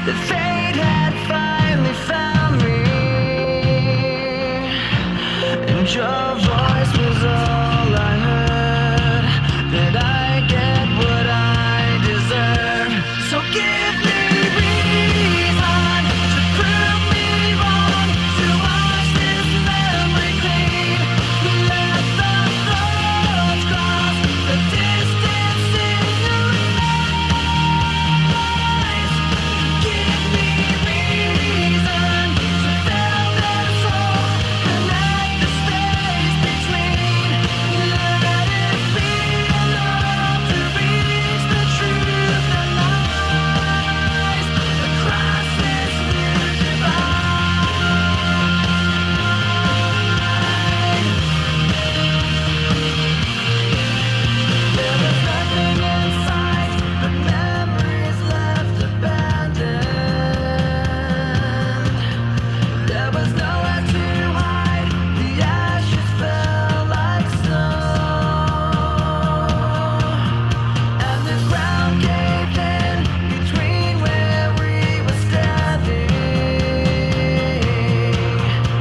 that fate had finally found me, and your voice was all I heard, that I get what I deserve. So give me reason to prove me wrong, to wash this memory clean. Let the thoughts cross the distance in your eyes. Give me reason to fill this hole, connect the space between. Let it be enough to reach the truth that lies across this new divide. There was nothing in sight but memories left abandoned. There was nowhere to hide, the ashes fell like snow, and the ground caved in between where we were standing,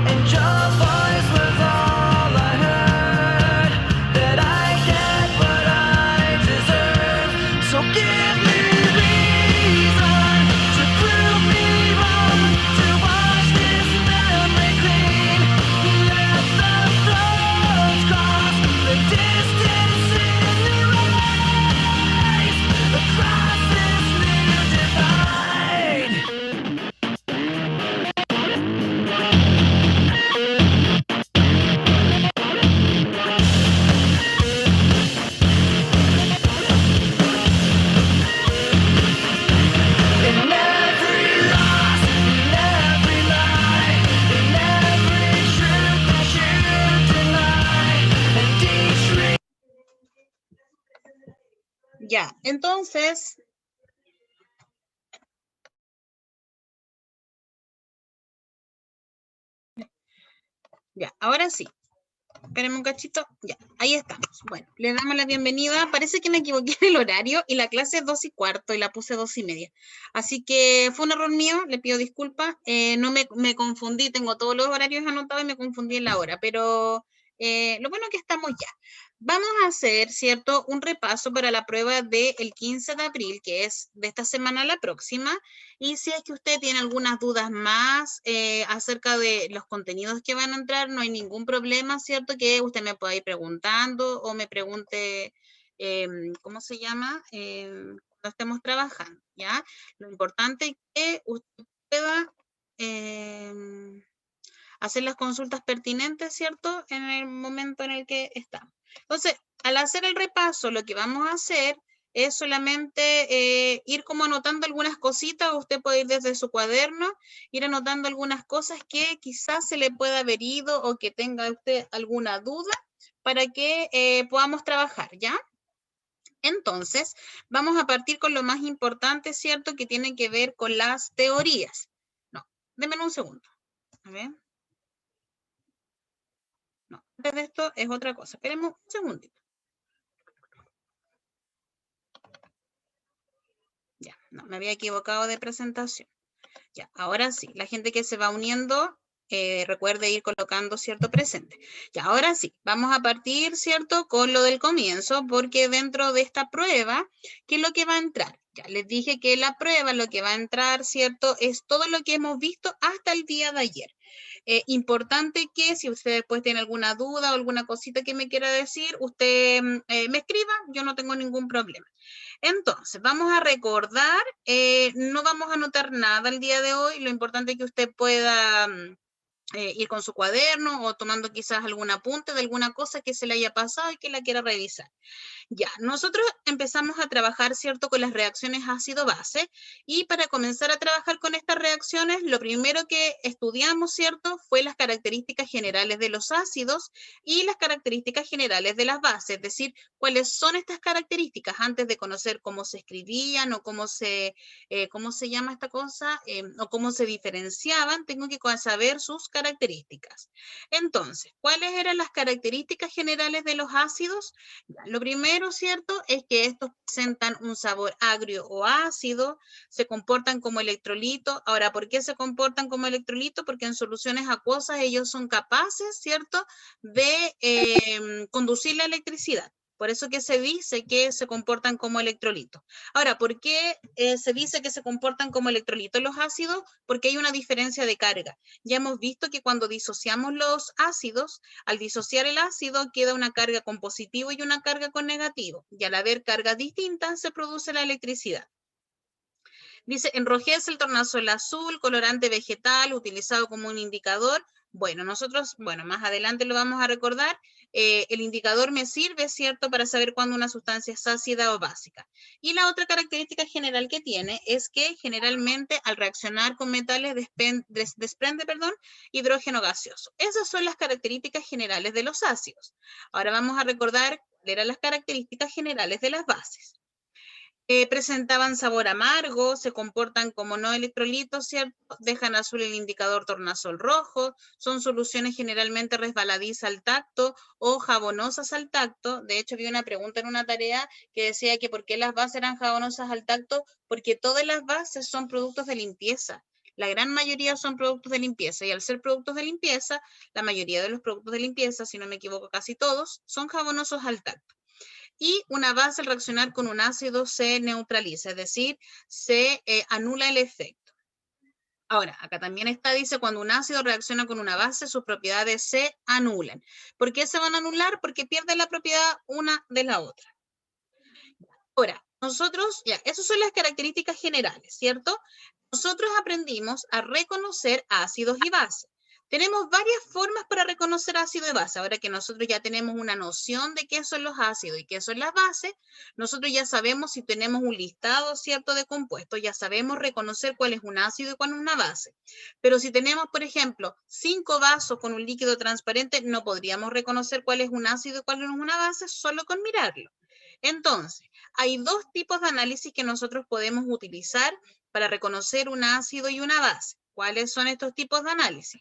and your voice was all I heard, that I get what I deserve. So give me reason to prove me wrong, to wash this memory clean. Let the thoughts cross the distance in your eyes across this new divide. In every loss, in every lie, in every truth that you deny, and each Ya, entonces, ya, ahora sí. Espérenme un cachito. Ya, ahí estamos. Bueno, le damos la bienvenida. Parece que me equivoqué en el horario y la clase es 2:15 y la puse 2:30. Así que fue un error mío, le pido disculpas. No me confundí, tengo todos los horarios anotados y me confundí en la hora, pero lo bueno es que estamos ya. Vamos a hacer, ¿cierto?, un repaso para la prueba del 15 de abril, que es de esta semana a la próxima. Y si es que usted tiene algunas dudas más acerca de los contenidos que van a entrar, no hay ningún problema, ¿cierto? Que usted me pueda ir preguntando o me pregunte, ¿cómo se llama? Cuando estemos trabajando, ¿ya? Lo importante es que usted pueda hacer las consultas pertinentes, ¿cierto? En el momento en el que estamos. Entonces, al hacer el repaso, lo que vamos a hacer es solamente ir como anotando algunas cositas. Usted puede ir desde su cuaderno, ir anotando algunas cosas que quizás se le pueda haber ido o que tenga usted alguna duda para que podamos trabajar, ¿ya? Entonces, vamos a partir con lo más importante, ¿cierto? Que tiene que ver con las teorías. No, denme un segundo. A ver. No, antes de esto es otra cosa. Esperemos un segundito. Ya, no, me había equivocado de presentación. Ya, ahora sí, la gente que se va uniendo, recuerde ir colocando cierto presente. Ya, ahora sí, vamos a partir, ¿cierto?, con lo del comienzo, porque dentro de esta prueba, ¿qué es lo que va a entrar? Ya les dije que la prueba, lo que va a entrar, ¿cierto?, es todo lo que hemos visto hasta el día de ayer. Importante que si usted después tiene alguna duda o alguna cosita que me quiera decir, usted me escriba, yo no tengo ningún problema. Entonces, vamos a recordar, no vamos a anotar nada el día de hoy, lo importante es que usted pueda ir con su cuaderno o tomando quizás algún apunte de alguna cosa que se le haya pasado y que la quiera revisar. Ya, nosotros empezamos a trabajar, ¿cierto?, con las reacciones ácido-base, y para comenzar a trabajar con estas reacciones, lo primero que estudiamos, ¿cierto?, fue las características generales de los ácidos y las características generales de las bases, es decir, cuáles son estas características antes de conocer cómo se escribían o cómo se llama esta cosa, o cómo se diferenciaban, tengo que saber sus características características. Entonces, ¿cuáles eran las características generales de los ácidos? Lo primero, ¿cierto?, es que estos presentan un sabor agrio o ácido, se comportan como electrolito. Ahora, ¿por qué se comportan como electrolito? Porque en soluciones acuosas ellos son capaces, ¿cierto?, de conducir la electricidad. Por eso que se dice que se comportan como electrolitos. Ahora, ¿por qué se dice que se comportan como electrolitos los ácidos? Porque hay una diferencia de carga. Ya hemos visto que cuando disociamos los ácidos, al disociar el ácido queda una carga con positivo y una carga con negativo. Y al haber cargas distintas se produce la electricidad. Dice, enrojece el tornasol azul, colorante vegetal, utilizado como un indicador. Bueno, nosotros, más adelante lo vamos a recordar. El indicador me sirve, ¿cierto?, para saber cuándo una sustancia es ácida o básica. Y la otra característica general que tiene es que generalmente al reaccionar con metales desprende hidrógeno gaseoso. Esas son las características generales de los ácidos. Ahora vamos a recordar cuáles eran las características generales de las bases. Presentaban sabor amargo, se comportan como no electrolitos, ¿cierto? Dejan azul el indicador tornasol rojo, son soluciones generalmente resbaladizas al tacto o jabonosas al tacto. De hecho, vi una pregunta en una tarea que decía que por qué las bases eran jabonosas al tacto, porque todas las bases son productos de limpieza. La gran mayoría son productos de limpieza, y al ser productos de limpieza, la mayoría de los productos de limpieza, si no me equivoco casi todos, son jabonosos al tacto. Y una base al reaccionar con un ácido se neutraliza, es decir, se anula el efecto. Ahora, acá también dice, cuando un ácido reacciona con una base, sus propiedades se anulan. ¿Por qué se van a anular? Porque pierde la propiedad una de la otra. Ahora, nosotros, esas son las características generales, ¿cierto? Nosotros aprendimos a reconocer ácidos y bases. Tenemos varias formas para reconocer ácido y base. Ahora que nosotros ya tenemos una noción de qué son los ácidos y qué son las bases, nosotros ya sabemos, si tenemos un listado, ¿cierto?, de compuestos, ya sabemos reconocer cuál es un ácido y cuál es una base. Pero si tenemos, por ejemplo, 5 vasos con un líquido transparente, no podríamos reconocer cuál es un ácido y cuál es una base solo con mirarlo. Entonces, hay dos tipos de análisis que nosotros podemos utilizar para reconocer un ácido y una base. ¿Cuáles son estos tipos de análisis?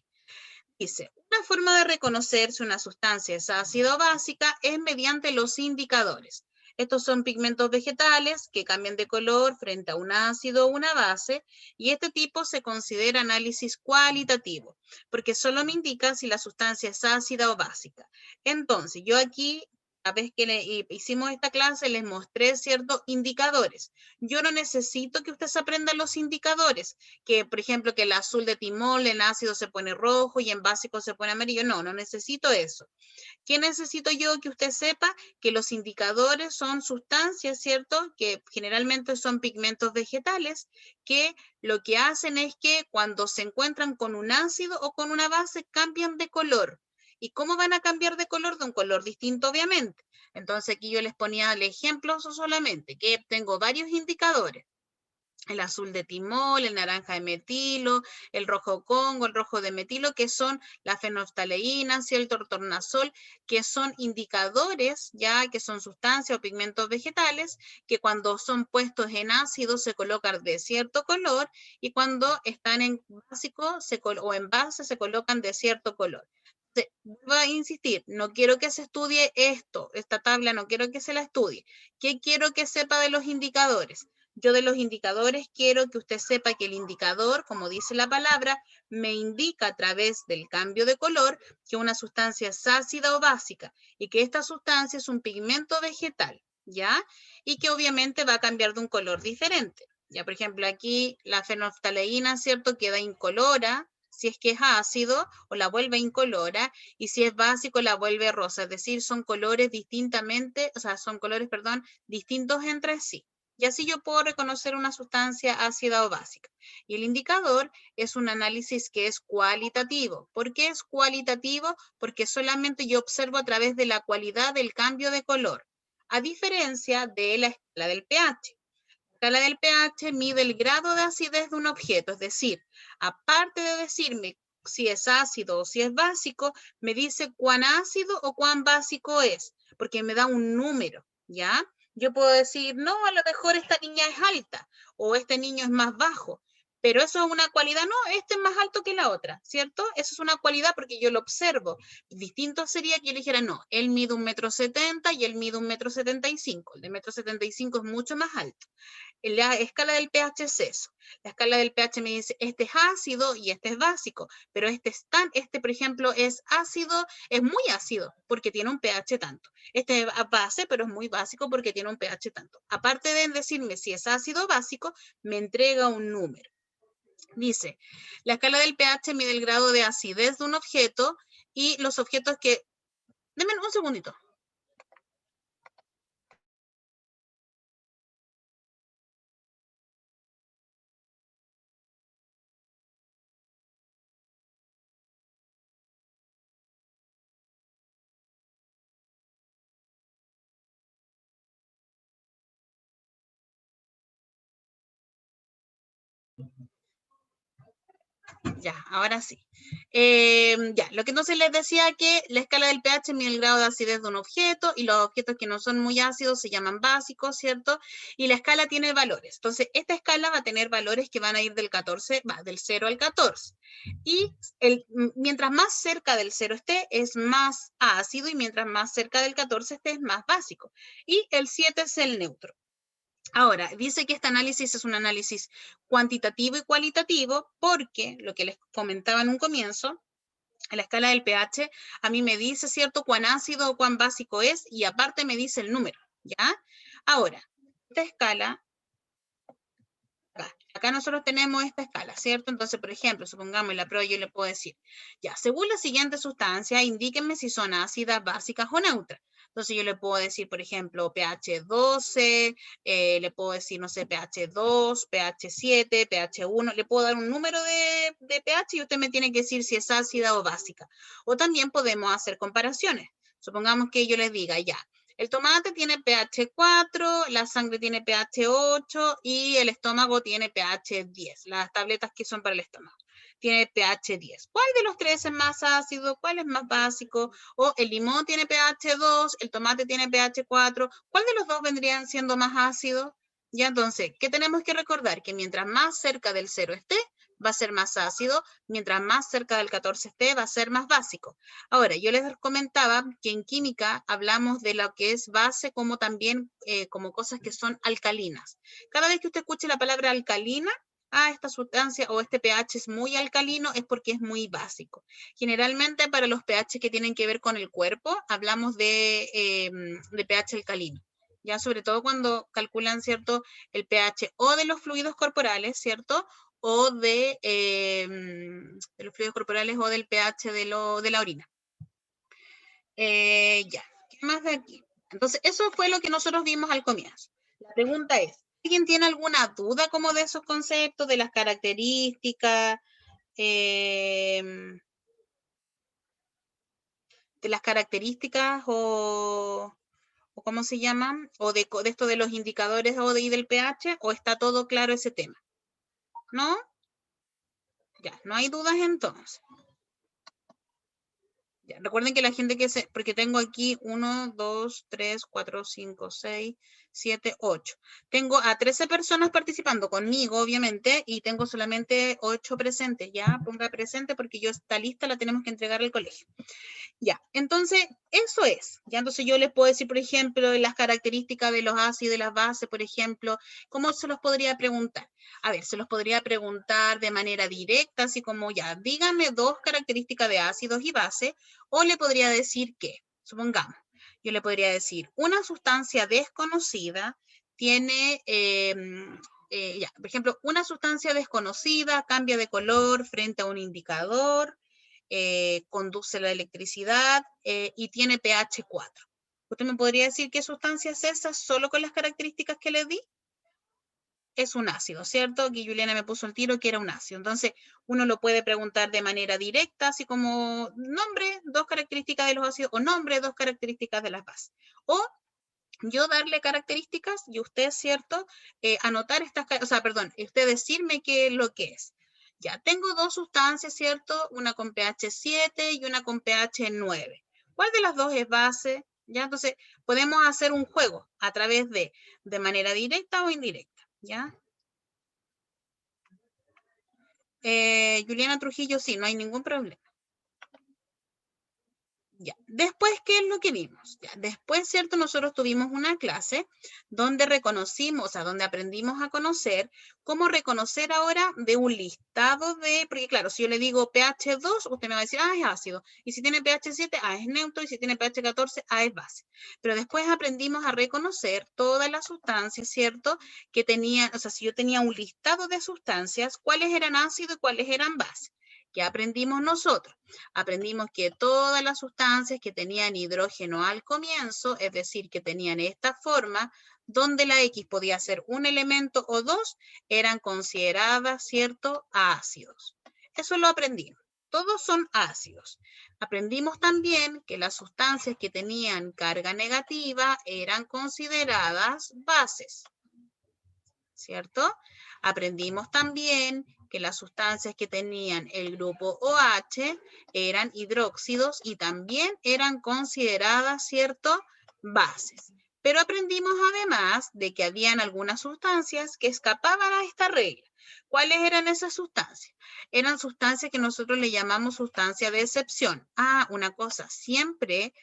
Dice, una forma de reconocer si una sustancia es ácida o básica es mediante los indicadores. Estos son pigmentos vegetales que cambian de color frente a un ácido o una base, y este tipo se considera análisis cualitativo, porque solo me indica si la sustancia es ácida o básica. Entonces, yo aquí, a vez que hicimos esta clase, les mostré ciertos indicadores. Yo no necesito que ustedes aprendan los indicadores, que por ejemplo que el azul de timol en ácido se pone rojo y en básico se pone amarillo. No, no necesito eso. ¿Qué necesito yo? Que usted sepa que los indicadores son sustancias, ¿cierto?, que generalmente son pigmentos vegetales, que lo que hacen es que cuando se encuentran con un ácido o con una base cambian de color. ¿Y cómo van a cambiar de color? De un color distinto, obviamente. Entonces aquí yo les ponía el ejemplo solamente, que tengo varios indicadores. El azul de timol, el naranja de metilo, el rojo congo, el rojo de metilo, que son la fenolftaleína, el tornasol, que son indicadores, ya que son sustancias o pigmentos vegetales, que cuando son puestos en ácido se colocan de cierto color, y cuando están en básico o en base se colocan de cierto color. Voy a insistir, no quiero que se estudie esta tabla no quiero que se la estudie. ¿Qué quiero que sepa de los indicadores? Yo de los indicadores quiero que usted sepa que el indicador, como dice la palabra, me indica a través del cambio de color que una sustancia es ácida o básica, y que esta sustancia es un pigmento vegetal, ¿ya? Y que obviamente va a cambiar de un color diferente. Ya, por ejemplo, aquí la fenolftaleína, ¿cierto?, queda incolora si es que es ácido, o la vuelve incolora, y si es básico la vuelve rosa. Es decir, son colores distintos entre sí. Y así yo puedo reconocer una sustancia ácida o básica. Y el indicador es un análisis que es cualitativo. ¿Por qué es cualitativo? Porque solamente yo observo a través de la cualidad del cambio de color, a diferencia de la escala del pH. La escala del pH mide el grado de acidez de un objeto, es decir, aparte de decirme si es ácido o si es básico, me dice cuán ácido o cuán básico es, porque me da un número, ¿ya? Yo puedo decir, no, a lo mejor esta niña es alta o este niño es más bajo, Pero eso es una cualidad, no, este es más alto que la otra, ¿cierto? Eso es una cualidad porque yo lo observo. Distinto sería que yo le dijera, no, él mide 1,70 m y él mide 1,75 m. El de 1,75 m es mucho más alto. La escala del pH es eso. La escala del pH me dice, este es ácido y este es básico, pero este, por ejemplo, es ácido, es muy ácido porque tiene un pH tanto. Este es base, pero es muy básico porque tiene un pH tanto. Aparte de decirme si es ácido o básico, me entrega un número. Dice, la escala del pH mide el grado de acidez de un objeto y los objetos que... Denme un segundito. Ya, ahora sí. Ya, lo que entonces les decía que la escala del pH mide el grado de acidez de un objeto y los objetos que no son muy ácidos se llaman básicos, ¿cierto? Y la escala tiene valores. Entonces, esta escala va a tener valores que van a ir del 0 al 14. Y mientras más cerca del 0 esté, es más ácido y mientras más cerca del 14 esté, es más básico. Y el 7 es el neutro. Ahora, dice que este análisis es un análisis cuantitativo y cualitativo porque, lo que les comentaba en un comienzo, la escala del pH a mí me dice, ¿cierto?, cuán ácido o cuán básico es y aparte me dice el número, ¿ya? Ahora, esta escala, acá nosotros tenemos esta escala, ¿cierto? Entonces, por ejemplo, supongamos la prueba yo le puedo decir, ya, según la siguiente sustancia, indíquenme si son ácidas, básicas o neutras. Entonces yo le puedo decir, por ejemplo, pH 12, le puedo decir, no sé, pH 2, pH 7, pH 1, le puedo dar un número de pH y usted me tiene que decir si es ácida o básica. O también podemos hacer comparaciones. Supongamos que yo les diga, ya, el tomate tiene pH 4, la sangre tiene pH 8 y el estómago tiene pH 10. Las tabletas que son para el estómago tiene pH 10. ¿Cuál de los tres es más ácido? ¿Cuál es más básico? O el limón tiene pH 2, el tomate tiene pH 4. ¿Cuál de los dos vendrían siendo más ácidos? Ya entonces, ¿qué tenemos que recordar? Que mientras más cerca del 0 esté, va a ser más ácido, mientras más cerca del 14 esté, va a ser más básico. Ahora, yo les comentaba que en química hablamos de lo que es base como también como cosas que son alcalinas. Cada vez que usted escuche la palabra alcalina, esta sustancia o este pH es muy alcalino, es porque es muy básico. Generalmente para los pH que tienen que ver con el cuerpo, hablamos de pH alcalino. Ya sobre todo cuando calculan, ¿cierto?, el pH o de los fluidos corporales, ¿cierto?, o de los fluidos corporales o del pH de la orina. Ya, ¿qué más de aquí? Entonces, eso fue lo que nosotros vimos al comienzo. La pregunta es, ¿alguien tiene alguna duda como de esos conceptos, de las características, o cómo se llaman, o de esto de los indicadores y del pH, o está todo claro ese tema? ¿No? Ya, no hay dudas entonces. Ya, recuerden que la gente porque tengo aquí 1, 2, 3, 4, 5, 6, 7, 8. Tengo a 13 personas participando conmigo, obviamente, y tengo solamente 8 presentes. Ya, ponga presente porque esta lista la tenemos que entregar al colegio. Ya, entonces, eso es. Ya, entonces yo les puedo decir, por ejemplo, las características de los ácidos y de las bases, por ejemplo, ¿cómo se los podría preguntar? A ver, se los podría preguntar de manera directa, así como ya, díganme 2 características de ácidos y bases, o le podría decir que, supongamos, yo le podría decir, una sustancia desconocida tiene, por ejemplo, una sustancia desconocida cambia de color frente a un indicador, conduce la electricidad y tiene pH 4. ¿Usted me podría decir qué sustancia es esa solo con las características que le di? Es un ácido, ¿cierto? Aquí Juliana me puso el tiro que era un ácido. Entonces, uno lo puede preguntar de manera directa, así como nombre, 2 características de los ácidos, o nombre, 2 características de las bases. O yo darle características y usted, ¿cierto? Anotar estas, usted decirme qué es lo que es. Ya, tengo 2 sustancias, ¿cierto? Una con pH 7 y una con pH 9. ¿Cuál de las 2 es base? Ya, entonces, podemos hacer un juego a través de manera directa o indirecta, ¿ya? Juliana Trujillo, sí, no hay ningún problema. Ya. Después, ¿qué es lo que vimos? Ya. Después, ¿cierto? Nosotros tuvimos una clase donde reconocimos, o sea, donde aprendimos a conocer cómo reconocer ahora de un listado de, porque claro, si yo le digo pH 2, usted me va a decir, ah, es ácido. Y si tiene pH 7, ah, es neutro. Y si tiene pH 14, ah, es base. Pero después aprendimos a reconocer todas las sustancias, ¿cierto? Que tenían, o sea, si yo tenía un listado de sustancias, cuáles eran ácidos y cuáles eran base. ¿Qué aprendimos nosotros? Aprendimos que todas las sustancias que tenían hidrógeno al comienzo, es decir, que tenían esta forma, donde la X podía ser un elemento o dos, eran consideradas, ¿cierto?, ácidos. Eso lo aprendimos. Todos son ácidos. Aprendimos también que las sustancias que tenían carga negativa eran consideradas bases, ¿cierto? Aprendimos también que las sustancias que tenían el grupo OH eran hidróxidos y también eran consideradas, ¿cierto?, bases. Pero aprendimos además de que habían algunas sustancias que escapaban a esta regla. ¿Cuáles eran esas sustancias? Eran sustancias que nosotros le llamamos sustancia de excepción. Ah, una cosa, siempre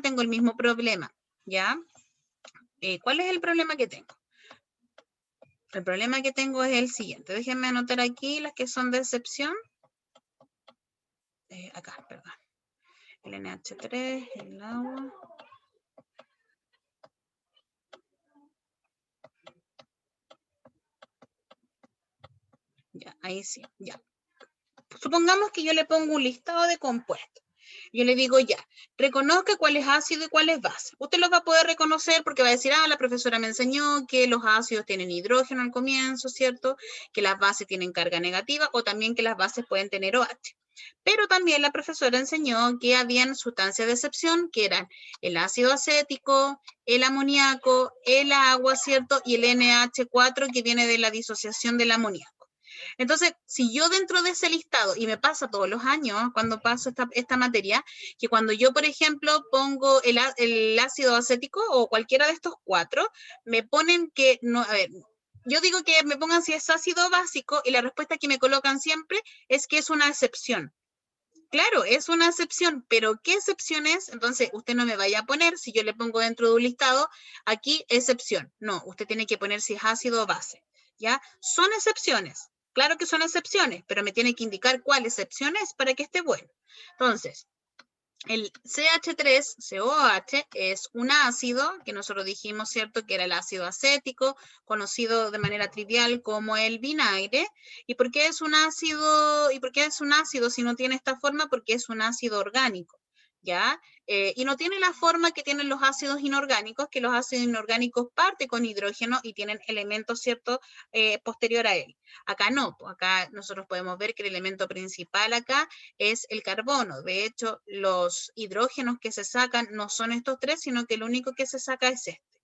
tengo el mismo problema, ¿ya? ¿Cuál es el problema que tengo? El problema que tengo es el siguiente. Déjenme anotar aquí las que son de excepción. Acá, perdón. El NH3, el agua. Ya, ahí sí, ya. Supongamos que yo le pongo un listado de compuestos. Yo le digo ya, reconozca cuál es ácido y cuál es base. Usted lo va a poder reconocer porque va a decir, ah, la profesora me enseñó que los ácidos tienen hidrógeno al comienzo, ¿cierto? Que las bases tienen carga negativa o también que las bases pueden tener OH. Pero también la profesora enseñó que habían sustancias de excepción, que eran el ácido acético, el amoníaco, el agua, ¿cierto? Y el NH4, que viene de la disociación del amoníaco. Entonces, si yo dentro de ese listado, y me pasa todos los años cuando paso esta materia, que cuando yo, por ejemplo, pongo el ácido acético o cualquiera de estos cuatro, me ponen que, no, a ver, yo digo que me pongan si es ácido básico y la respuesta que me colocan siempre es que es una excepción. Claro, es una excepción, pero ¿qué excepción es? Entonces, usted no me vaya a poner, si yo le pongo dentro de un listado, aquí excepción. No, usted tiene que poner si es ácido o base, ¿ya? Son excepciones, claro que son excepciones, pero me tiene que indicar cuál excepción es para que esté bueno. Entonces, el CH3COH es un ácido que nosotros dijimos, ¿cierto?, que era el ácido acético, conocido de manera trivial como el vinagre. ¿Y por qué es un ácido? ¿Y por qué es un ácido si no tiene esta forma? Porque es un ácido orgánico, ¿ya? Y no tiene la forma que tienen los ácidos inorgánicos, que los ácidos inorgánicos parten con hidrógeno y tienen elementos, ¿cierto?, posterior a él. Acá no, acá nosotros podemos ver que el elemento principal acá es el carbono. De hecho, los hidrógenos que se sacan no son estos tres, sino que el único que se saca es este.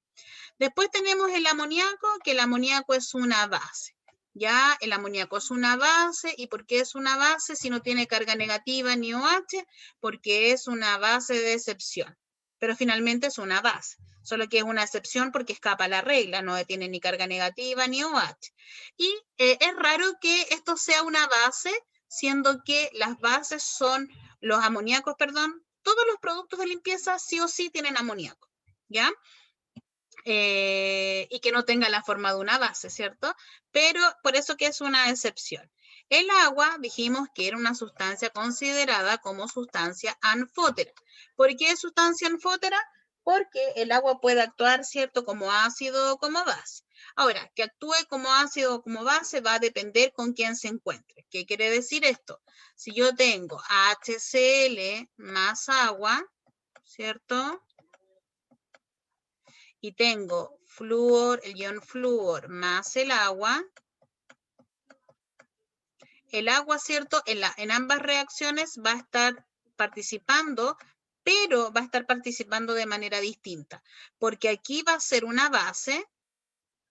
Después tenemos el amoníaco, que el amoníaco es una base. Ya, el amoníaco es una base. ¿Y por qué es una base si no tiene carga negativa ni OH? Porque es una base de excepción. Pero finalmente es una base. Solo que es una excepción porque escapa a la regla, no tiene ni carga negativa ni OH. Y es raro que esto sea una base, siendo que las bases son los amoníacos, perdón, todos los productos de limpieza sí o sí tienen amoníaco, ¿ya? Y que no tenga la forma de una base, ¿cierto? Pero por eso que es una excepción. El agua dijimos que era una sustancia considerada como sustancia anfótera. ¿Por qué es sustancia anfótera? Porque el agua puede actuar, ¿cierto?, como ácido o como base. Ahora, que actúe como ácido o como base va a depender con quién se encuentre. ¿Qué quiere decir esto? Si yo tengo HCl más agua, ¿cierto?, y tengo flúor, el ion flúor más el agua, ¿cierto?, en ambas reacciones va a estar participando, pero va a estar participando de manera distinta, porque aquí va a ser una base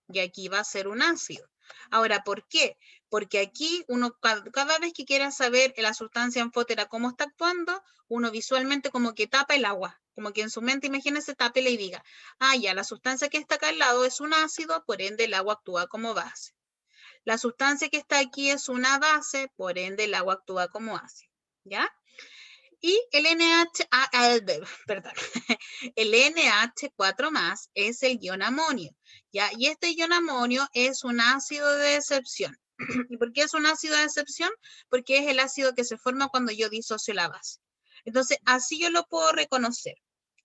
y aquí va a ser un ácido. Ahora, ¿por qué? Porque aquí uno, cada vez que quiera saber la sustancia anfótera cómo está actuando, uno visualmente como que tapa el agua, como que en su mente, imagínese, tápela y diga, ah, ya, la sustancia que está acá al lado es un ácido, por ende el agua actúa como base. La sustancia que está aquí es una base, por ende el agua actúa como ácido, ¿ya? Y el perdón, el NH4 más es el ion amonio, ¿ya? Y este ion amonio es un ácido de excepción. ¿Y por qué es un ácido de excepción? Porque es el ácido que se forma cuando yo disocio la base. Entonces, así yo lo puedo reconocer.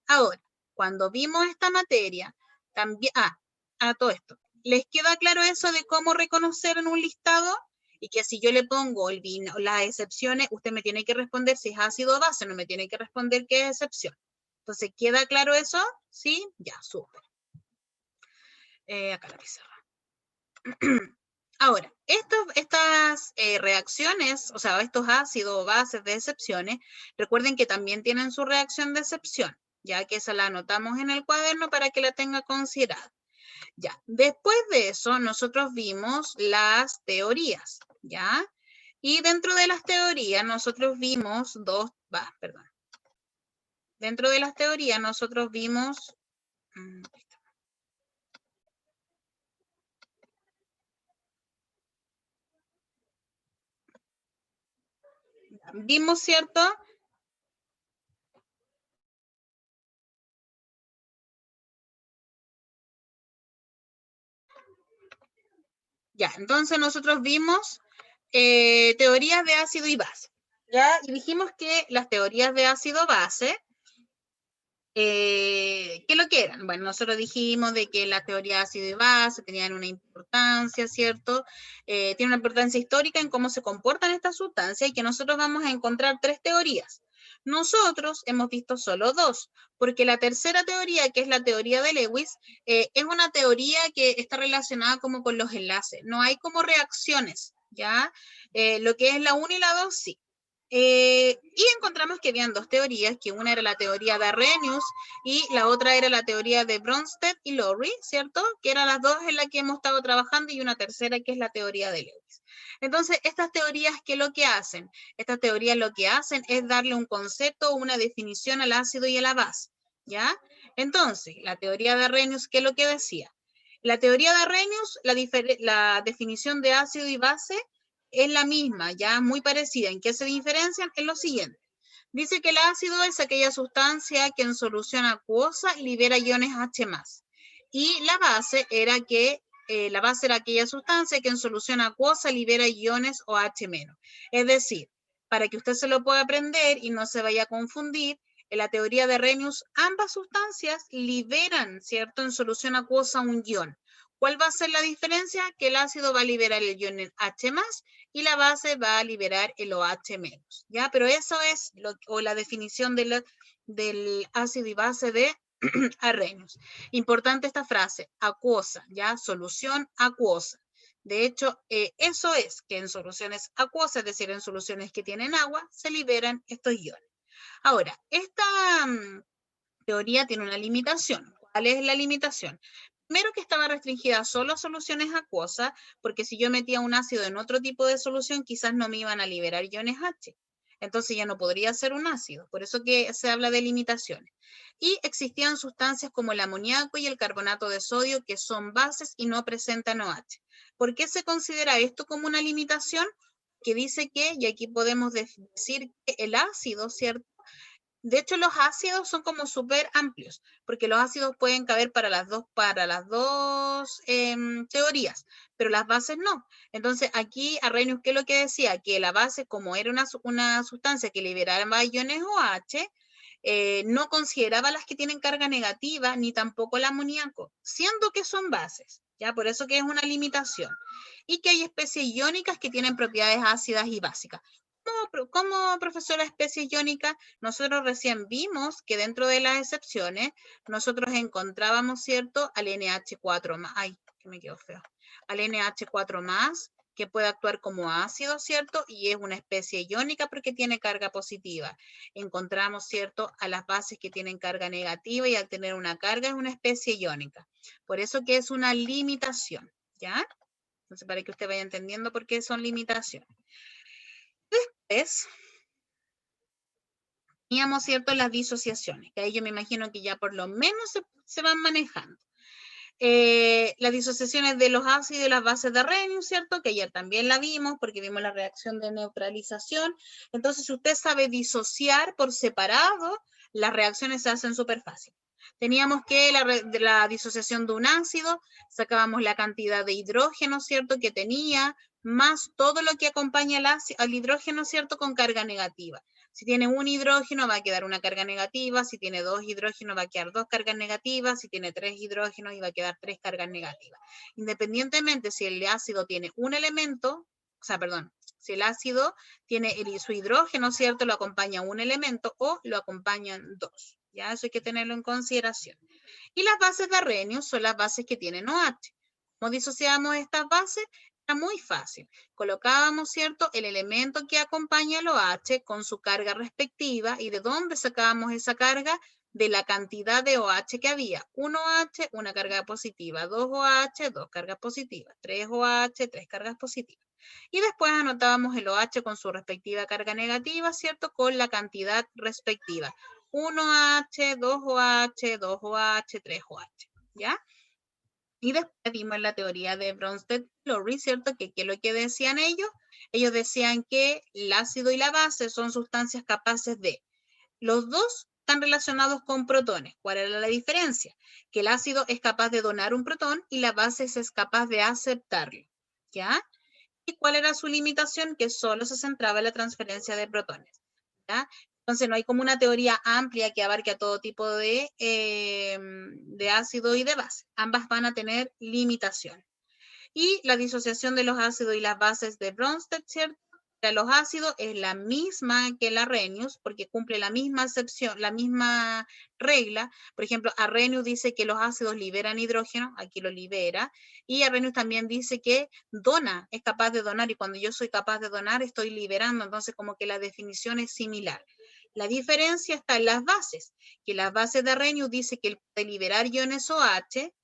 Ahora, cuando vimos esta materia, también, a todo esto, ¿les queda claro eso de cómo reconocer en un listado? Y que si yo le pongo las excepciones, usted me tiene que responder si es ácido o base, no me tiene que responder qué es excepción. Entonces, ¿queda claro eso? ¿Sí? Ya, súper. Acá la pizarra. Ahora, estas reacciones, o sea, estos ácidos o bases de excepciones, recuerden que también tienen su reacción de excepción, ya que esa la anotamos en el cuaderno para que la tenga considerada. Ya, después de eso, nosotros vimos las teorías, ¿ya? Y dentro de las teorías, nosotros vimos Dentro de las teorías, nosotros vimos... Vimos, ¿cierto? Ya, entonces nosotros vimos teorías de ácido y base. ¿Ya? Y dijimos que las teorías de ácido-base, ¿qué es lo que eran? Bueno, nosotros dijimos de que las teorías de ácido y base tenían una importancia, ¿cierto? Tiene una importancia histórica en cómo se comportan estas sustancias y que nosotros vamos a encontrar 3 teorías. Nosotros hemos visto solo 2, porque la tercera teoría, que es la teoría de Lewis, es una teoría que está relacionada como con los enlaces. No hay como reacciones, ¿ya? Lo que es la 1 y la 2, sí. Y encontramos que habían 2 teorías, que una era la teoría de Arrhenius y la otra era la teoría de Bronsted y Lowry, ¿cierto? Que eran las 2 en las que hemos estado trabajando y una tercera que es la teoría de Lewis. Entonces, estas teorías, ¿qué es lo que hacen? Estas teorías lo que hacen es darle un concepto o una definición al ácido y a la base, ¿ya? Entonces, la teoría de Arrhenius, ¿qué es lo que decía? La teoría de Arrhenius, la definición de ácido y base es la misma, ya muy parecida. ¿En qué se diferencian? En lo siguiente. Dice que el ácido es aquella sustancia que en solución acuosa libera iones H+. Y la base era aquella sustancia que en solución acuosa libera iones OH-. Es decir, para que usted se lo pueda aprender y no se vaya a confundir, en la teoría de Arrhenius, ambas sustancias liberan, ¿cierto?, en solución acuosa un ion. ¿Cuál va a ser la diferencia? Que el ácido va a liberar el ion H+, y la base va a liberar el OH-, ¿ya? Pero eso es la definición del ácido y base de Arrhenius. Importante esta frase, acuosa, ¿ya? Solución acuosa. De hecho, eso es que en soluciones acuosas, es decir, en soluciones que tienen agua, se liberan estos iones. Ahora, esta teoría tiene una limitación. ¿Cuál es la limitación? Primero, que estaba restringida solo a soluciones acuosas, porque si yo metía un ácido en otro tipo de solución, quizás no me iban a liberar iones H. Entonces ya no podría ser un ácido, por eso que se habla de limitaciones. Y existían sustancias como el amoníaco y el carbonato de sodio que son bases y no presentan OH. ¿Por qué se considera esto como una limitación? Que dice que, y aquí podemos decir que el ácido, ¿cierto? De hecho, los ácidos son como súper amplios, porque los ácidos pueden caber para las dos teorías, pero las bases no. Entonces, aquí Arrhenius, ¿qué es lo que decía? Que la base, como era una sustancia que liberaba iones OH, no consideraba las que tienen carga negativa, ni tampoco el amoníaco, siendo que son bases, ¿ya? Por eso que es una limitación. Y que hay especies iónicas que tienen propiedades ácidas y básicas. ¿Cómo, profesora, especies iónicas? Nosotros recién vimos que dentro de las excepciones, nosotros encontrábamos, ¿cierto?, al NH4+, ay, que me quedó feo, al NH4+, que puede actuar como ácido, ¿cierto? Y es una especie iónica porque tiene carga positiva. Encontramos, ¿cierto?, a las bases que tienen carga negativa y al tener una carga es una especie iónica. Por eso que es una limitación, ¿ya? Entonces, para que usted vaya entendiendo por qué son limitaciones. Después, teníamos, ¿cierto?, las disociaciones, que ahí yo me imagino que ya por lo menos se van manejando. Las disociaciones de los ácidos y las bases de Arrhenius, ¿cierto? Que ayer también la vimos porque vimos la reacción de neutralización. Entonces, si usted sabe disociar por separado, las reacciones se hacen súper fácil. Teníamos que la disociación de un ácido, sacábamos la cantidad de hidrógeno, ¿cierto? Que tenía, más todo lo que acompaña al hidrógeno, ¿cierto? Con carga negativa. Si tiene un hidrógeno va a quedar una carga negativa, si tiene dos hidrógenos va a quedar dos cargas negativas, si tiene tres hidrógenos va a quedar tres cargas negativas. Independientemente si el ácido tiene un elemento, o sea, perdón, si el ácido tiene su hidrógeno, ¿cierto? Lo acompaña un elemento o lo acompañan dos. Ya, eso hay que tenerlo en consideración. Y las bases de Arrhenius son las bases que tienen OH. ¿Cómo disociamos estas bases? Era muy fácil. Colocábamos, ¿cierto?, el elemento que acompaña al OH con su carga respectiva. ¿Y de dónde sacábamos esa carga? De la cantidad de OH que había. 1 OH, una carga positiva. 2 OH, dos cargas positivas. 3 OH, tres cargas positivas. Y después anotábamos el OH con su respectiva carga negativa, ¿cierto?, con la cantidad respectiva. 1 OH, 2 OH, 2 OH, 3 OH. ¿Ya? Y después vimos la teoría de Bronsted-Lowry, ¿cierto? Que es lo que decían ellos. Ellos decían que el ácido y la base son sustancias capaces de, los dos están relacionados con protones. ¿Cuál era la diferencia? Que el ácido es capaz de donar un protón y la base es capaz de aceptarlo. ¿Ya? ¿Y cuál era su limitación? Que solo se centraba en la transferencia de protones. ¿Ya? Entonces no hay como una teoría amplia que abarque a todo tipo de ácido y de base. Ambas van a tener limitación. Y la disociación de los ácidos y las bases de Bronsted, ¿cierto? De los ácidos es la misma que la Arrhenius, porque cumple la misma excepción, la misma regla. Por ejemplo, Arrhenius dice que los ácidos liberan hidrógeno, aquí lo libera, y Arrhenius también dice que dona, es capaz de donar, y cuando yo soy capaz de donar, estoy liberando, entonces como que la definición es similar. La diferencia está en las bases, que las bases de Arrhenius dice que él puede liberar iones OH,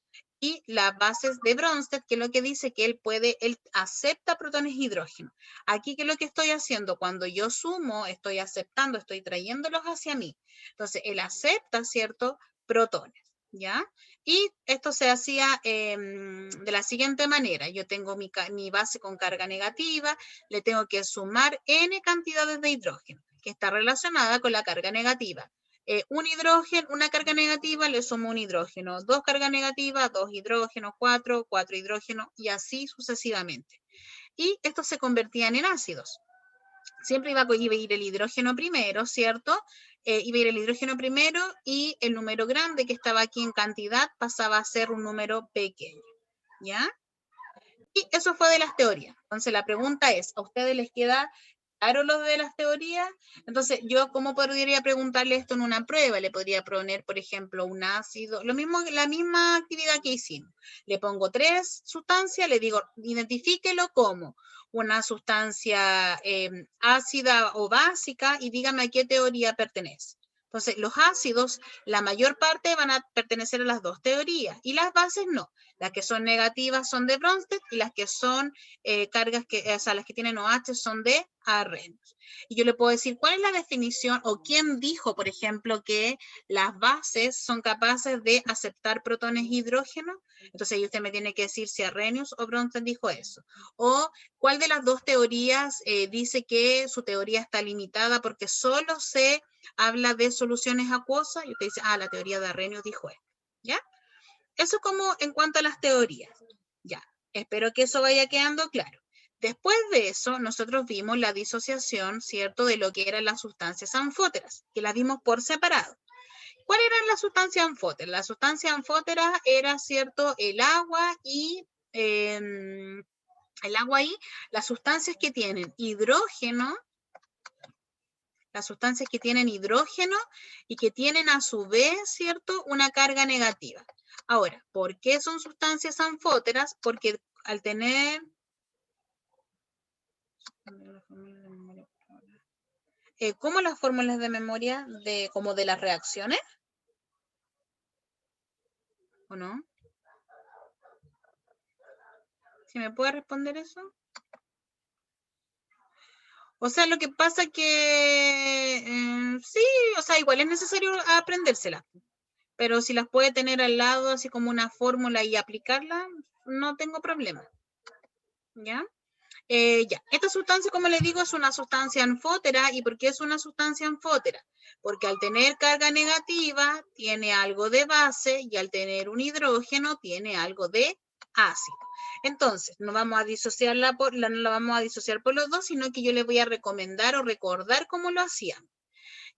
y las bases de Bronsted, que es lo que dice que él acepta protones de hidrógeno. Aquí, ¿qué es lo que estoy haciendo? Cuando yo sumo, estoy aceptando, estoy trayéndolos hacia mí. Entonces, él acepta, ¿cierto? Protones, ¿ya? Y esto se hacía de la siguiente manera. Yo tengo mi base con carga negativa, le tengo que sumar n cantidades de hidrógeno, que está relacionada con la carga negativa. Un hidrógeno, una carga negativa, le sumo un hidrógeno. Dos cargas negativas, dos hidrógenos, cuatro hidrógenos, y así sucesivamente. Y estos se convertían en ácidos. Siempre iba a ir el hidrógeno primero, ¿cierto? Iba a ir el hidrógeno primero y el número grande que estaba aquí en cantidad pasaba a ser un número pequeño, ¿ya? Y eso fue de las teorías. Entonces la pregunta es, ¿a ustedes les queda claro lo de las teorías? Entonces yo, ¿cómo podría preguntarle esto en una prueba? Le podría poner, por ejemplo, un ácido, lo mismo, la misma actividad que hicimos. Le pongo tres sustancias, le digo, identifíquelo como una sustancia ácida o básica y dígame a qué teoría pertenece. Entonces, los ácidos, la mayor parte van a pertenecer a las dos teorías y las bases no. Las que son negativas son de Bronsted y las que son cargas, o sea, las que tienen OH son de Arrhenius. Y yo le puedo decir cuál es la definición o quién dijo, por ejemplo, que las bases son capaces de aceptar protones e hidrógeno. Entonces ahí usted me tiene que decir si Arrhenius o Bronsted dijo eso. O cuál de las dos teorías dice que su teoría está limitada porque solo se habla de soluciones acuosas. Y usted dice, ah, la teoría de Arrhenius dijo esto. ¿Ya? Eso como en cuanto a las teorías. Ya, espero que eso vaya quedando claro. Después de eso, nosotros vimos la disociación, ¿cierto?, de lo que eran las sustancias anfóteras, que las vimos por separado. ¿Cuáles eran las sustancias anfóteras? La sustancia anfótera era, ¿cierto?, el agua y las sustancias que tienen hidrógeno, y que tienen a su vez, ¿cierto?, una carga negativa. Ahora, ¿por qué son sustancias anfóteras? Porque al tener... ¿Cómo las fórmulas de memoria como de las reacciones? ¿O no? ¿Si me puede responder eso? O sea, lo que pasa que sí, o sea, igual es necesario aprendérsela. pero si las puede tener al lado, así como una fórmula y aplicarla, no tengo problema. ¿Ya? Ya, esta sustancia, como les digo, es una sustancia anfótera. ¿Y por qué es una sustancia anfótera? Porque al tener carga negativa, tiene algo de base, y al tener un hidrógeno, tiene algo de ácido. Entonces, no vamos a disociarla no la vamos a disociar por los dos, sino que yo les voy a recomendar o recordar cómo lo hacíamos.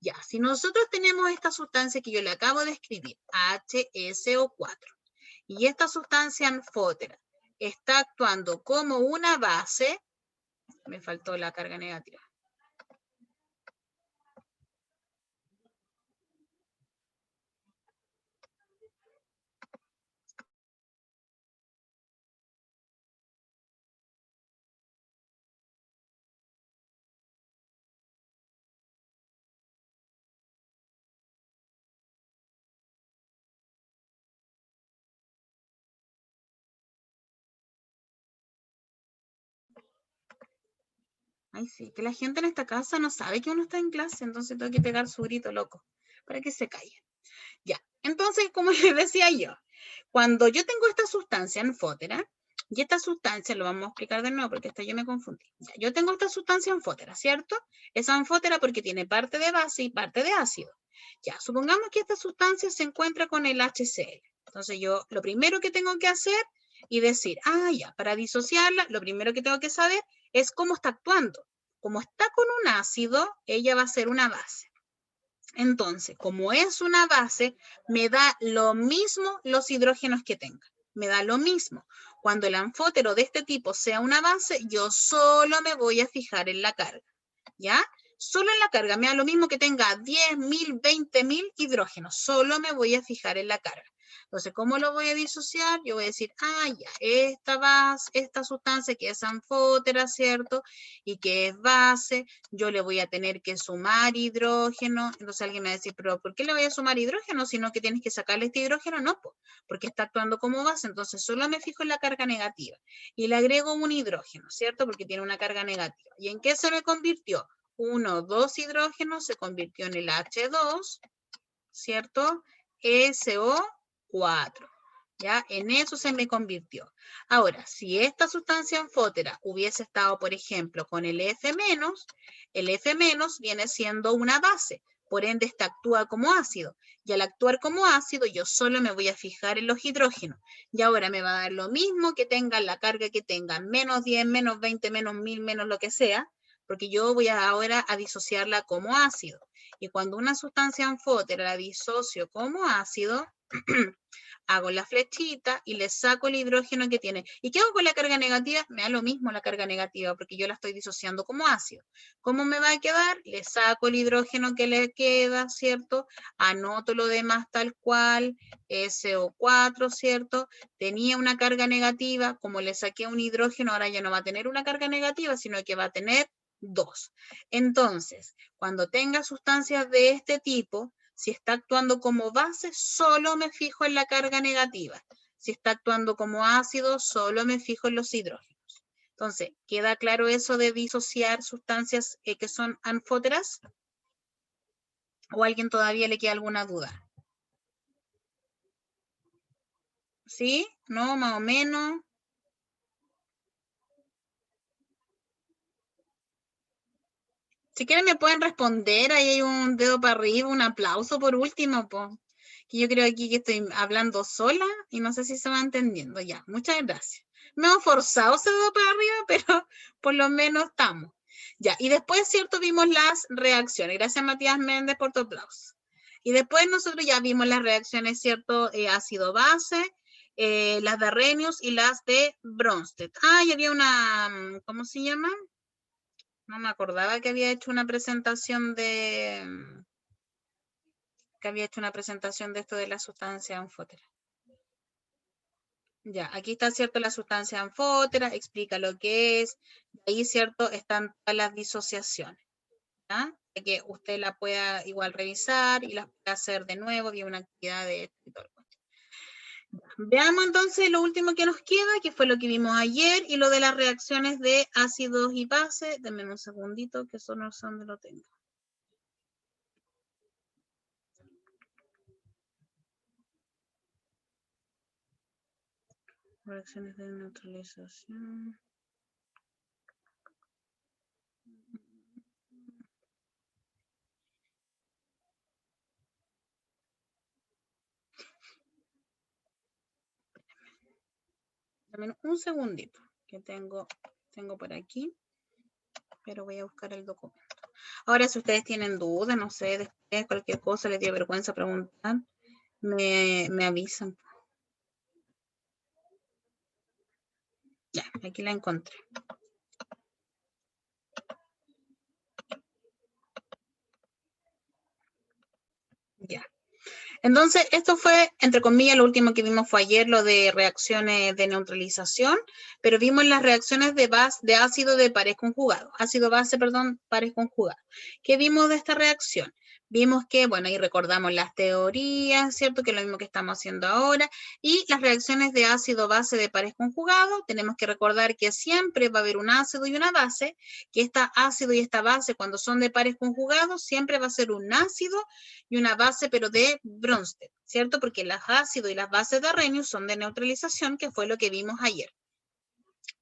Ya, si nosotros tenemos esta sustancia que yo le acabo de escribir, HSO4, y esta sustancia anfótera está actuando como una base, me faltó la carga negativa. Ay, sí, que la gente en esta casa no sabe que uno está en clase, entonces tengo que pegar su grito loco para que se calle. Ya, entonces, como les decía yo, cuando yo tengo esta sustancia anfótera, y esta sustancia, lo vamos a explicar de nuevo porque hasta yo me confundí. Ya, yo tengo esta sustancia anfótera, ¿cierto? Es anfótera porque tiene parte de base y parte de ácido. Ya, supongamos que esta sustancia se encuentra con el HCl. Entonces yo lo primero que tengo que hacer y decir, ya, para disociarla, lo primero que tengo que saber es cómo está actuando. Como está con un ácido, ella va a ser una base. Entonces, como es una base, me da lo mismo los hidrógenos que tenga. Me da lo mismo. Cuando el anfótero de este tipo sea una base, yo solo me voy a fijar en la carga. ¿Ya? Solo en la carga. Me da lo mismo que tenga 10.000, 20.000 hidrógenos. Solo me voy a fijar en la carga. Entonces, ¿cómo lo voy a disociar? Yo voy a decir, ya, esta base, esta sustancia que es anfótera, ¿cierto? Y que es base, yo le voy a tener que sumar hidrógeno. Entonces alguien me va a decir, pero ¿por qué le voy a sumar hidrógeno? Sino que tienes que sacarle este hidrógeno. No, porque está actuando como base. Entonces solo me fijo en la carga negativa. Y le agrego un hidrógeno, ¿cierto? Porque tiene una carga negativa. ¿Y en qué se me convirtió? 1, 2 hidrógenos se convirtió en el H2, ¿cierto? SO4. ¿Ya? En eso se me convirtió. Ahora, si esta sustancia anfótera hubiese estado, por ejemplo, con el F-, el F- viene siendo una base, por ende esta actúa como ácido. Y al actuar como ácido, yo solo me voy a fijar en los hidrógenos. Y ahora me va a dar lo mismo que tenga la carga que tenga, menos 10, menos 20, menos 1000, menos lo que sea, porque yo voy ahora a disociarla como ácido. Y cuando una sustancia anfótera la disocio como ácido, hago la flechita y le saco el hidrógeno que tiene. ¿Y qué hago con la carga negativa? Me da lo mismo la carga negativa porque yo la estoy disociando como ácido. ¿Cómo me va a quedar? Le saco el hidrógeno que le queda, ¿cierto? Anoto lo demás tal cual, SO4, ¿cierto? Tenía una carga negativa, como le saqué un hidrógeno, ahora ya no va a tener una carga negativa, sino que va a tener 2. Entonces, cuando tenga sustancias de este tipo, si está actuando como base, solo me fijo en la carga negativa. Si está actuando como ácido, solo me fijo en los hidrógenos. Entonces, ¿queda claro eso de disociar sustancias que son anfóteras? ¿O a alguien todavía le queda alguna duda? ¿Sí? ¿No? ¿Más o menos? Si quieren me pueden responder, ahí hay un dedo para arriba, un aplauso por último, pues. Que yo creo aquí que estoy hablando sola y no sé si se va entendiendo. Ya, muchas gracias. Me he forzado ese dedo para arriba, pero por lo menos estamos. Ya, y después, ¿cierto? Vimos las reacciones. Gracias, Matías Méndez, por tu aplauso. Y después nosotros ya vimos las reacciones, ¿cierto? Ácido-base, las de Arrhenius y las de Bronsted. Y había una, ¿cómo se llama? No me acordaba que había hecho una presentación de esto de la sustancia anfótera. Ya, aquí está, cierto, la sustancia anfótera, explica lo que es, ahí, cierto, están todas las disociaciones, ¿ya? De que usted la pueda igual revisar y las pueda hacer de nuevo, y una actividad de esto y todo. Veamos entonces lo último que nos queda, que fue lo que vimos ayer, y lo de las reacciones de ácidos y bases. Denme un segundito, que eso no sé dónde lo tengo. Reacciones de neutralización. También un segundito, que tengo por aquí, pero voy a buscar el documento. Ahora, si ustedes tienen dudas, no sé, después cualquier cosa, les dio vergüenza preguntar, me avisan. Ya, aquí la encontré. Ya. Entonces, esto fue, entre comillas, lo último que vimos fue ayer, lo de reacciones de neutralización, pero vimos las reacciones de ácido de pares conjugados, ácido-base, perdón, pares conjugados. ¿Qué vimos de esta reacción? Vimos que, bueno, ahí recordamos las teorías, ¿cierto? Que es lo mismo que estamos haciendo ahora. Y las reacciones de ácido-base de pares conjugados, tenemos que recordar que siempre va a haber un ácido y una base, que esta ácido y esta base, cuando son de pares conjugados, siempre va a ser un ácido y una base, pero de Bronsted, ¿cierto? Porque los ácidos y las bases de Arrhenius son de neutralización, que fue lo que vimos ayer.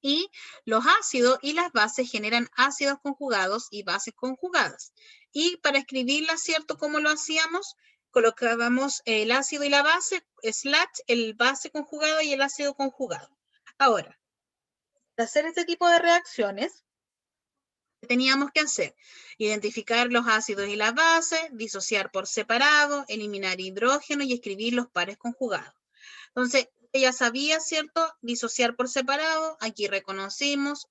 Y los ácidos y las bases generan ácidos conjugados y bases conjugadas. Y para escribirlas, ¿cierto? ¿Cómo lo hacíamos? Colocábamos el ácido y la base, / el base conjugado y el ácido conjugado. Ahora, para hacer este tipo de reacciones, ¿qué teníamos que hacer? Identificar los ácidos y las bases, disociar por separado, eliminar hidrógeno y escribir los pares conjugados. Entonces, ya sabía, ¿cierto? Disociar por separado. Aquí reconocemos,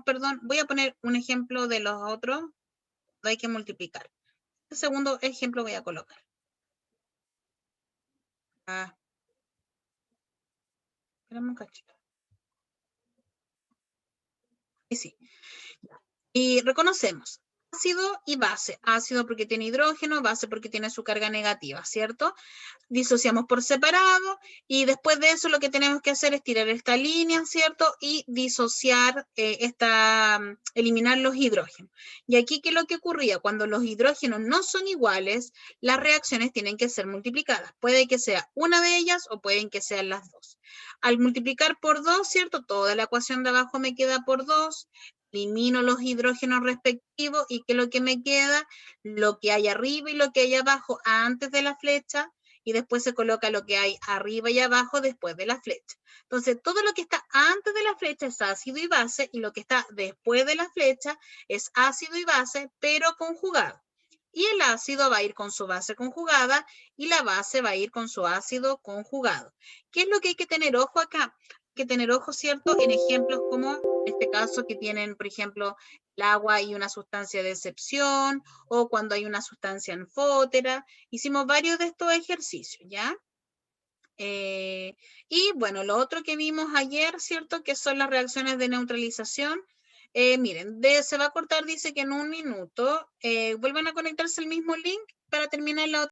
perdón. Voy a poner un ejemplo de los otros. Hay que multiplicar. El segundo ejemplo voy a colocar. Espérame un cachito. Y sí. Y reconocemos ácido y base. Ácido porque tiene hidrógeno, base porque tiene su carga negativa, ¿cierto? Disociamos por separado y después de eso lo que tenemos que hacer es tirar esta línea, ¿cierto? Y disociar, eliminar los hidrógenos. Y aquí, ¿qué es lo que ocurría? Cuando los hidrógenos no son iguales, las reacciones tienen que ser multiplicadas. Puede que sea una de ellas o pueden que sean las dos. Al multiplicar por 2, ¿cierto? Toda la ecuación de abajo me queda por 2. Elimino los hidrógenos respectivos y ¿qué es lo que me queda? Lo que hay arriba y lo que hay abajo antes de la flecha, y después se coloca lo que hay arriba y abajo después de la flecha. Entonces, todo lo que está antes de la flecha es ácido y base, y lo que está después de la flecha es ácido y base, pero conjugado. Y el ácido va a ir con su base conjugada y la base va a ir con su ácido conjugado. ¿Qué es lo que hay que tener ojo acá? Hay que tener ojo, ¿cierto? En ejemplos como en este caso que tienen, por ejemplo, el agua y una sustancia de excepción, o cuando hay una sustancia anfótera. Hicimos varios de estos ejercicios, ¿ya? Y bueno, lo otro que vimos ayer, ¿cierto? Que son las reacciones de neutralización. Miren, se va a cortar, dice que en 1 minuto. Vuelvan a conectarse al mismo link para terminar la otra.